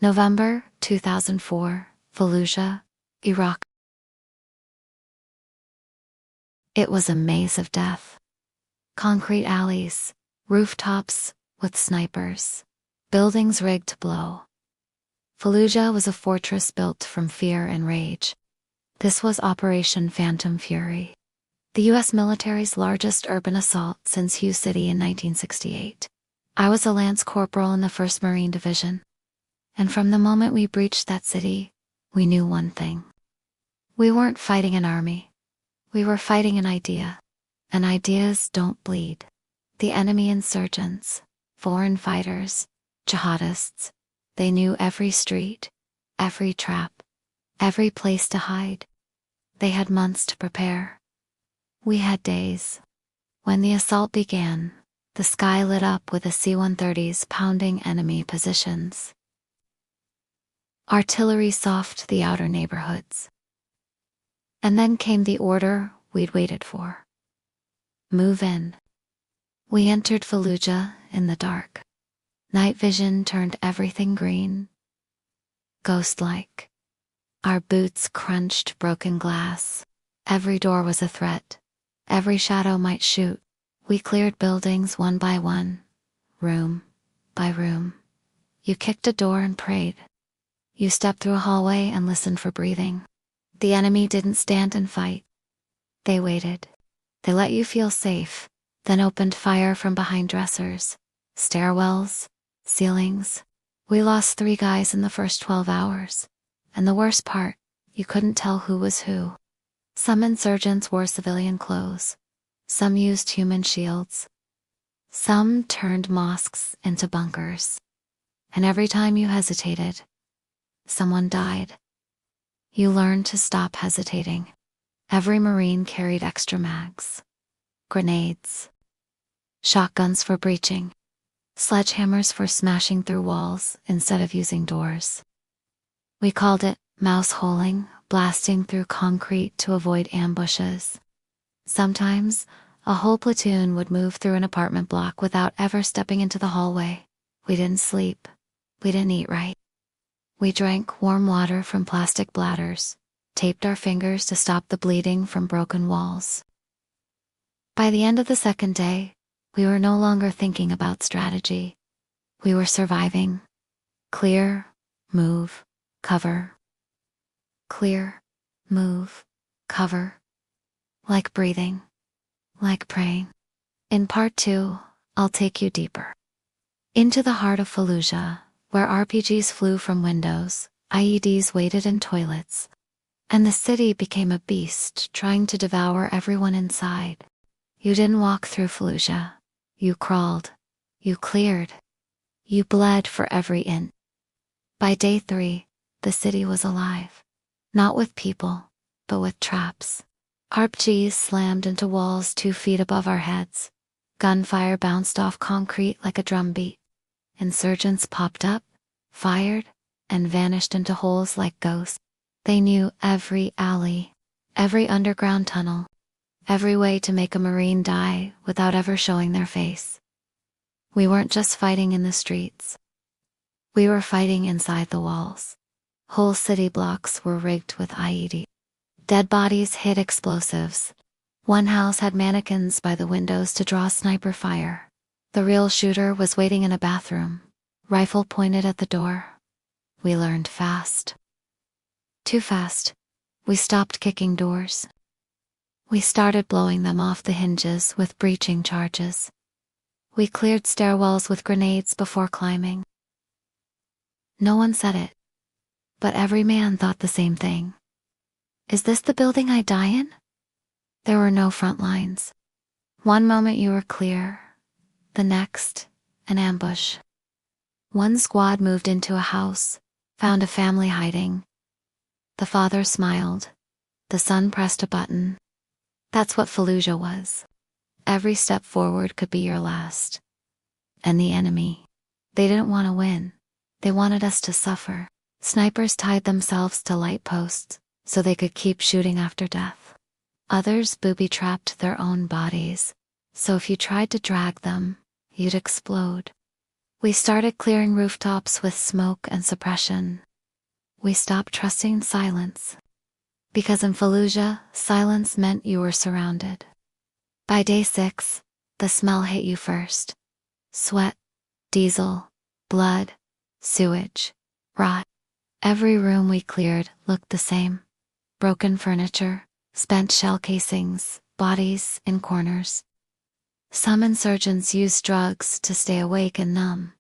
November 2004, Fallujah, Iraq. It was a maze of death. Concrete alleys, rooftops with snipers, buildings rigged to blow. Fallujah was a fortress built from fear and rage. This was Operation Phantom Fury, the U.S. military's largest urban assault since Sioux City in 1968. I was a Lance Corporal in the 1st Marine Division. And from the moment we breached that city, we knew one thing. We weren't fighting an army. We were fighting an idea. And ideas don't bleed. The enemy insurgents, foreign fighters, jihadists, they knew every street, every trap, every place to hide. They had months to prepare. We had days. When the assault began, the sky lit up with the C-130s pounding enemy positions. Artillery soffed the outer neighborhoods. And then came the order we'd waited for. Move in. We entered Fallujah in the dark. Night vision turned everything green. Ghost-like. Our boots crunched broken glass. Every door was a threat. Every shadow might shoot. We cleared buildings one by one, room by room. You kicked a door and prayed. You stepped through a hallway and listened for breathing. The enemy didn't stand and fight. They waited. They let you feel safe, then opened fire from behind dressers, stairwells, ceilings. We lost 3 guys in the first 12 hours. And the worst part, you couldn't tell who was who. Some insurgents wore civilian clothes. Some used human shields. Some turned mosques into bunkers. And every time you hesitated, someone died. You learned to stop hesitating. Every Marine carried extra mags, grenades, shotguns for breaching, sledgehammers for smashing through walls instead of using doors. We called it mouse holing, blasting through concrete to avoid ambushes. Sometimes, a whole platoon would move through an apartment block without ever stepping into the hallway. We didn't sleep. We didn't eat right. We drank warm water from plastic bladders, taped our fingers to stop the bleeding from broken walls. By the end of the second day, we were no longer thinking about strategy. We were surviving. Clear, move, cover. Clear, move, cover. Like breathing. Like praying. In part 2, I'll take you deeper. Into the heart of Fallujah, where RPGs flew from windows, IEDs waited in toilets, and the city became a beast trying to devour everyone inside. You didn't walk through Fallujah. You crawled. You cleared. You bled for every inch. By day 3, the city was alive. Not with people, but with traps. RPGs slammed into walls 2 feet above our heads. Gunfire bounced off concrete like a drumbeat. Insurgents popped up, fired, and vanished into holes like ghosts. They knew every alley, every underground tunnel, every way to make a Marine die without ever showing their face. We weren't just fighting in the streets. We were fighting inside the walls. Whole city blocks were rigged with IED. Dead bodies hid explosives. One house had mannequins by the windows to draw sniper fire. The real shooter was waiting in a bathroom, rifle pointed at the door. We learned fast. Too fast. We stopped kicking doors. We started blowing them off the hinges with breaching charges. We cleared stairwells with grenades before climbing. No one said it, but every man thought the same thing. Is this the building I die in? There were no front lines. One moment you were clear, the next, an ambush. One squad moved into a house, found a family hiding. The father smiled. The son pressed a button. That's what Fallujah was. Every step forward could be your last. And the enemy. They didn't want to win. They wanted us to suffer. Snipers tied themselves to light posts so they could keep shooting after death. Others booby-trapped their own bodies, so if you tried to drag them, you'd explode. We started clearing rooftops with smoke and suppression. We stopped trusting silence. Because in Fallujah, silence meant you were surrounded. By day 6, the smell hit you first. Sweat, diesel, blood, sewage, rot. Every room we cleared looked the same. Broken furniture, spent shell casings, bodies in corners. Some insurgents used drugs to stay awake and numb.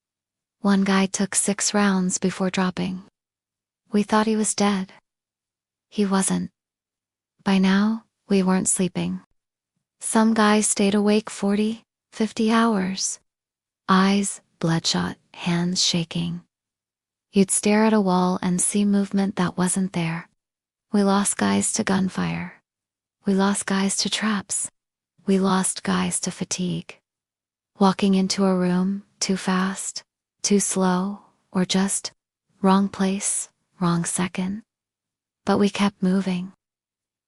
One guy took 6 rounds before dropping. We thought he was dead. He wasn't. By now, we weren't sleeping. Some guys stayed awake 40, 50 hours. Eyes bloodshot, hands shaking. You'd stare at a wall and see movement that wasn't there. We lost guys to gunfire. We lost guys to traps. We lost guys to fatigue. Walking into a room too fast, too slow, or just wrong place, wrong second. But we kept moving.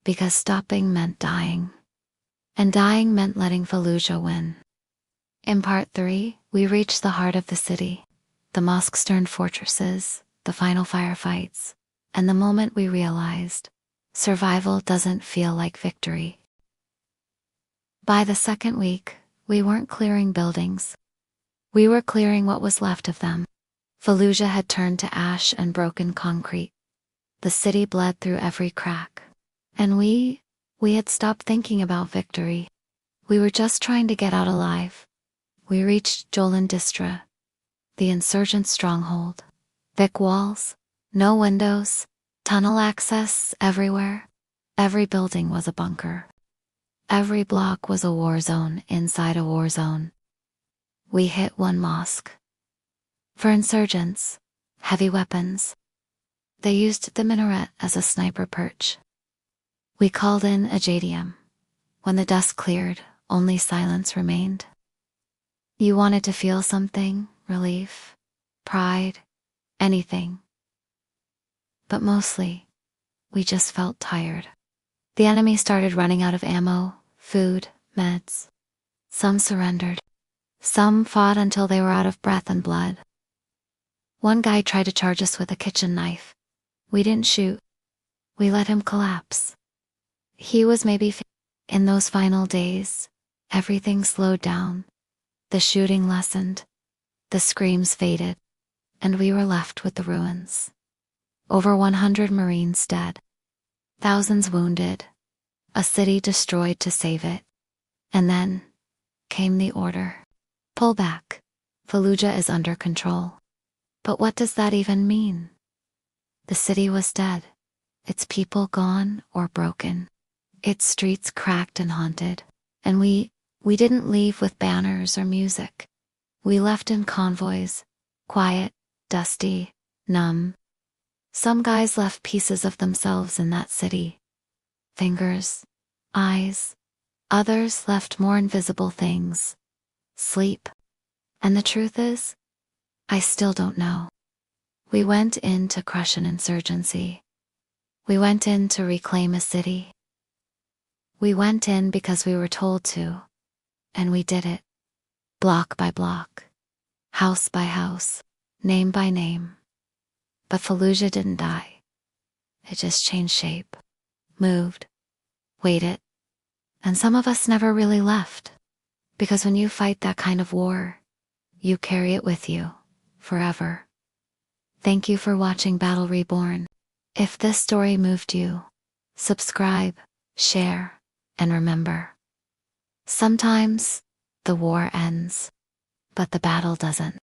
Because stopping meant dying. And dying meant letting Fallujah win. In part 3, we reached the heart of the city, the mosque-stern fortresses, the final firefights, and the moment we realized survival doesn't feel like victory. By the second week, we weren't clearing buildings. We were clearing what was left of them. Fallujah had turned to ash and broken concrete. The city bled through every crack. And we had stopped thinking about victory. We were just trying to get out alive. We reached Jolan Distra, the insurgent stronghold. Thick walls, no windows, tunnel access everywhere. Every building was a bunker. Every block was a war zone inside a war zone. We hit one mosque. For insurgents, heavy weapons. They used the minaret as a sniper perch. We called in a JDM. When the dust cleared, only silence remained. You wanted to feel something, relief, pride, anything. But mostly, we just felt tired. The enemy started running out of ammo, food, meds. Some surrendered. Some fought until they were out of breath and blood. One guy tried to charge us with a kitchen knife. We didn't shoot. We let him collapse. He was maybe in those final days, everything slowed down. The shooting lessened. The screams faded. And we were left with the ruins. Over 100 Marines dead. Thousands wounded. A city destroyed to save it. And then came the order. Pull back. Fallujah is under control. But what does that even mean? The city was dead. Its people gone or broken. Its streets cracked and haunted. And we didn't leave with banners or music. We left in convoys. Quiet, dusty, numb. Some guys left pieces of themselves in that city. Fingers, eyes. Others left more invisible things. Sleep. And the truth is, I still don't know. We went in to crush an insurgency. We went in to reclaim a city. We went in because we were told to. And we did it. Block by block. House by house. Name by name. But Fallujah didn't die. It just changed shape. Moved. Waited. And some of us never really left. Because when you fight that kind of war, you carry it with you. Forever. Thank you for watching Battle Reborn. If this story moved you, subscribe, share, and remember. Sometimes, the war ends, but the battle doesn't.